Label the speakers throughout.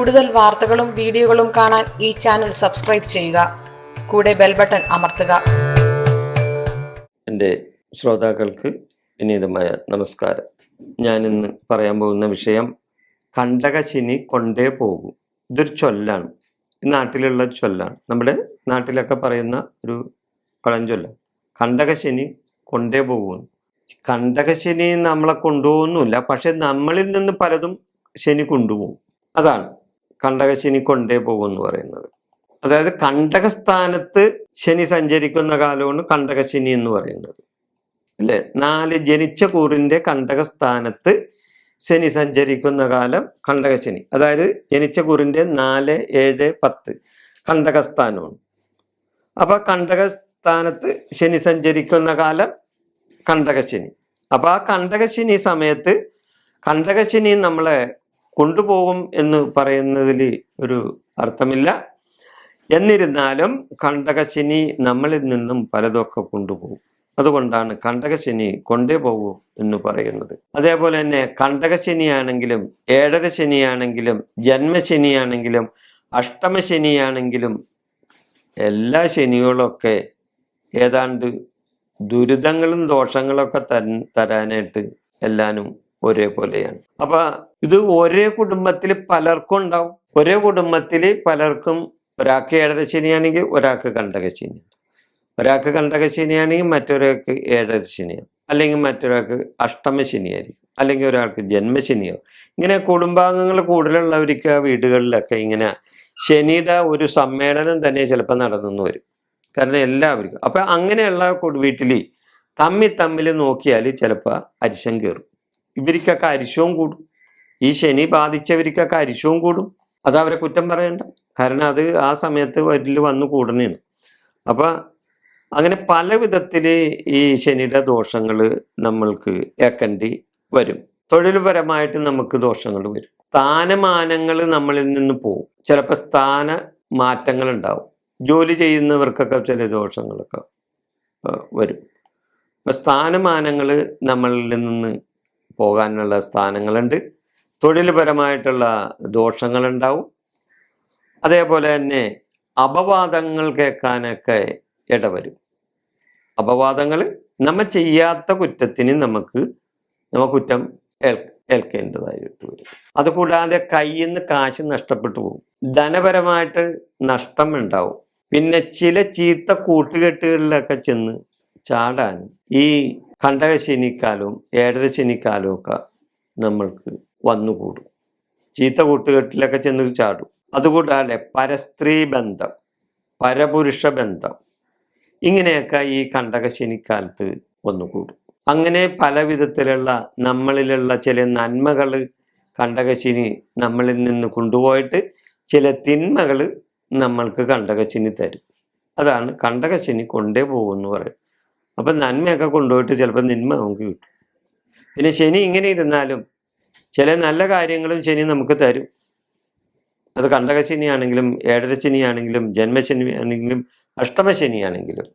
Speaker 1: കൂടുതൽ വാർത്തകളും വീഡിയോകളും കാണാൻ ഈ ചാനൽ സബ്സ്ക്രൈബ് ചെയ്യുക. കൂടെ ബെൽ ബട്ടൺ അമർത്തുക.
Speaker 2: എൻ്റെ ശ്രോതാക്കൾക്ക് വിനീതമായ നമസ്കാരം. ഞാൻ ഇന്ന് പറയാൻ പോകുന്ന വിഷയം കണ്ടകശനി കൊണ്ടേ പോകും. ഇതൊരു ചൊല്ലാണ്, ഈ നാട്ടിലുള്ള ചൊല്ലാണ്. നമ്മുടെ നാട്ടിലൊക്കെ പറയുന്ന ഒരു പഴഞ്ചൊല്ലാണ്. കണ്ടകശനി കൊണ്ടേ പോകും. കണ്ടകശനി നമ്മളെ കൊണ്ടുപോകുന്നില്ല, പക്ഷെ നമ്മളിൽ നിന്ന് പലതും ശനി കൊണ്ടുപോകും. അതാണ് കണ്ടകശനി കൊണ്ടേ പോകും എന്ന് പറയുന്നത്. അതായത് കണ്ടകസ്ഥാനത്ത് ശനി സഞ്ചരിക്കുന്ന കാലമാണ് കണ്ടകശനി എന്ന് പറയുന്നത്, അല്ലെ? 4 ജനിച്ച കൂറിന്റെ കണ്ടകസ്ഥാനത്ത് ശനി സഞ്ചരിക്കുന്ന കാലം കണ്ടകശനി. അതായത് ജനിച്ച കൂറിന്റെ 4, 7, 10 കണ്ടകസ്ഥാനമാണ്. അപ്പൊ കണ്ടകസ്ഥാനത്ത് ശനി സഞ്ചരിക്കുന്ന കാലം കണ്ടകശനി. അപ്പൊ ആ കണ്ടകശനി സമയത്ത് കണ്ടകശനി നമ്മളെ കൊണ്ടുപോകും എന്ന് പറയുന്നതിൽ ഒരു അർത്ഥമില്ല. എന്നിരുന്നാലും കണ്ടകശനി നമ്മളിൽ നിന്നും പലതൊക്കെ കൊണ്ടുപോകും. അതുകൊണ്ടാണ് കണ്ടകശനി കൊണ്ടേ പോകും എന്ന് പറയുന്നത്. അതേപോലെ തന്നെ കണ്ടകശനിയാണെങ്കിലും, ഏഴര ശനിയാണെങ്കിലും, ജന്മശനിയാണെങ്കിലും, അഷ്ടമശനിയാണെങ്കിലും എല്ലാ ശനികളൊക്കെ ഏതാണ്ട് ദുരിതങ്ങളും ദോഷങ്ങളൊക്കെ തരാനായിട്ട് എല്ലാനും ഒരേപോലെയാണ്. അപ്പൊ ഇത് ഒരേ കുടുംബത്തിൽ പലർക്കും ഉണ്ടാവും. ഒരേ കുടുംബത്തിൽ പലർക്കും ഒരാൾക്ക് ഏഴര ശനിയാണെങ്കിൽ ഒരാൾക്ക് കണ്ടകശനി, ഒരാൾക്ക് കണ്ടകശനിയാണെങ്കിൽ മറ്റൊരാൾക്ക് ഏഴര ശനിയാവും, അല്ലെങ്കിൽ മറ്റൊരാൾക്ക് അഷ്ടമശനിയായിരിക്കും, അല്ലെങ്കിൽ ഒരാൾക്ക് ജന്മശനിയാവും. ഇങ്ങനെ കുടുംബാംഗങ്ങൾ കൂടുതലുള്ളവർക്ക് ആ വീടുകളിലൊക്കെ ഇങ്ങനെ ശനിയുടെ ഒരു സമ്മേളനം തന്നെ ചിലപ്പോൾ നടന്നു വരും. കാരണം എല്ലാവർക്കും അപ്പൊ അങ്ങനെയുള്ള വീട്ടിൽ തമ്മിൽ നോക്കിയാൽ ചിലപ്പോൾ അരിശം കയറും. ഇവർക്കൊക്കെ അരിശവും കൂടും. ഈ ശനി ബാധിച്ചവർക്കൊക്കെ അരിശവും കൂടും. അത് അവരെ കുറ്റം പറയണ്ട, കാരണം അത് ആ സമയത്ത് വരിൽ വന്ന് കൂടുന്നതാണ്. അപ്പൊ അങ്ങനെ പല വിധത്തിൽ ഈ ശനിയുടെ ദോഷങ്ങൾ നമ്മൾക്ക് ഏക്കേണ്ടി വരും. തൊഴിൽപരമായിട്ട് നമുക്ക് ദോഷങ്ങൾ വരും. സ്ഥാനമാനങ്ങൾ നമ്മളിൽ നിന്ന് പോകും. ചിലപ്പോൾ സ്ഥാന മാറ്റങ്ങൾ ഉണ്ടാവും. ജോലി ചെയ്യുന്നവർക്കൊക്കെ ചില ദോഷങ്ങളൊക്കെ വരും. അപ്പൊ സ്ഥാനമാനങ്ങൾ നമ്മളിൽ നിന്ന് പോകാനുള്ള സ്ഥാനങ്ങളുണ്ട്. തൊഴിൽപരമായിട്ടുള്ള ദോഷങ്ങളുണ്ടാവും. അതേപോലെ തന്നെ അപവാദങ്ങൾ കേൾക്കാനൊക്കെ ഇടവരും. അപവാദങ്ങൾ നമ്മൾ ചെയ്യാത്ത കുറ്റത്തിന് നമുക്ക് കുറ്റം ഏൽക്കേണ്ടതായിട്ട് വരും. അതുകൂടാതെ കയ്യിൽ നിന്ന് കാശ് നഷ്ടപ്പെട്ടു പോകും. ധനപരമായിട്ട് നഷ്ടം ഉണ്ടാവും. പിന്നെ ചില ചീത്ത കൂട്ടുകെട്ടുകളിലൊക്കെ ചെന്ന് ചാടാൻ ഈ കണ്ടകശനിക്കാലവും ഏഴര ശനിക്കാലവും ഒക്കെ നമ്മൾക്ക് വന്നുകൂടും. ചീത്ത കൂട്ടുകെട്ടിലൊക്കെ ചെന്ന് ചാടും. അതുകൂടാതെ പരസ്ത്രീ ബന്ധം, പരപുരുഷ ബന്ധം, ഇങ്ങനെയൊക്കെ ഈ കണ്ടകശനിക്കാലത്ത് വന്നുകൂടും. അങ്ങനെ പല വിധത്തിലുള്ള നമ്മളിലുള്ള ചില നന്മകൾ കണ്ടകശനി നമ്മളിൽ നിന്ന് കൊണ്ടുപോയിട്ട് ചില തിന്മകൾ നമ്മൾക്ക് കണ്ടകശനി തരും. അതാണ് കണ്ടകശനി കൊണ്ടേ പോകുമെന്ന് പറയും. അപ്പൊ നന്മയൊക്കെ കൊണ്ടുപോയിട്ട് ചിലപ്പോൾ തിന്മ നമുക്ക് കിട്ടും. പിന്നെ ശനി ഇങ്ങനെ ഇരുന്നാലും ചില നല്ല കാര്യങ്ങളും ശനി നമുക്ക് തരും. അത് കണ്ടകശനിയാണെങ്കിലും, ഏഴര ശനിയാണെങ്കിലും, ജന്മശനി ആണെങ്കിലും, അഷ്ടമശനിയാണെങ്കിലും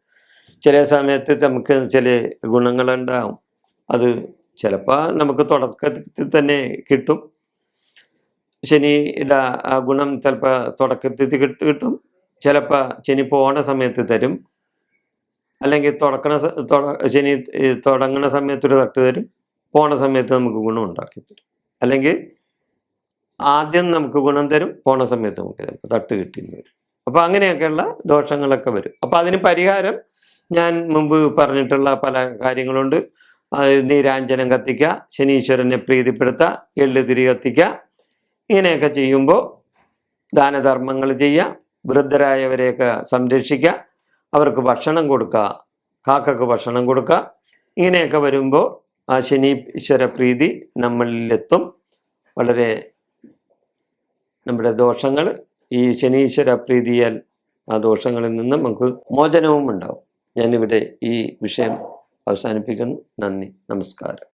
Speaker 2: ചില സമയത്ത് നമുക്ക് ചില ഗുണങ്ങളുണ്ടാവും. അത് ചിലപ്പോൾ നമുക്ക് തുടക്കത്തിൽ തന്നെ കിട്ടും. ശനിയുടെ ആ ഗുണം ചിലപ്പോൾ തുടക്കത്തിൽ കിട്ടും. ചിലപ്പോൾ ശനി പോണ സമയത്ത് തരും. അല്ലെങ്കിൽ ശനി തുടങ്ങുന്ന സമയത്തൊരു തട്ട് തരും, പോണ സമയത്ത് നമുക്ക് ഗുണം ഉണ്ടാക്കി തരും. അല്ലെങ്കിൽ ആദ്യം നമുക്ക് ഗുണം തരും, പോണ സമയത്ത് നമുക്ക് ചിലപ്പോൾ തട്ട് കിട്ടിയെന്ന് വരും. അപ്പോൾ അങ്ങനെയൊക്കെയുള്ള ദോഷങ്ങളൊക്കെ വരും. അപ്പോൾ അതിന് പരിഹാരം ഞാൻ മുമ്പ് പറഞ്ഞിട്ടുള്ള പല കാര്യങ്ങളുണ്ട്. നീരാഞ്ജനം കത്തിക്കുക, ശനീശ്വരനെ പ്രീതിപ്പെടുത്തുക, എള്ളുതിരി കത്തിക്കുക, ഇങ്ങനെയൊക്കെ ചെയ്യുമ്പോൾ ദാനധർമ്മങ്ങൾ ചെയ്യുക, വൃദ്ധരായവരെയൊക്കെ സംരക്ഷിക്കുക, അവർക്ക് ഭക്ഷണം കൊടുക്കുക, കാക്കക്ക് ഭക്ഷണം കൊടുക്കുക. ഇങ്ങനെയൊക്കെ വരുമ്പോൾ ആ ശനീശ്വര പ്രീതി നമ്മളിലെത്തും. വളരെ നമ്മുടെ ദോഷങ്ങൾ ഈ ശനീശ്വര പ്രീതിയാൽ ആ ദോഷങ്ങളിൽ നിന്ന് നമുക്ക് മോചനവും ഉണ്ടാവും. ഞാനിവിടെ ഈ വിഷയം അവസാനിപ്പിക്കുന്നു. നന്ദി, നമസ്കാരം.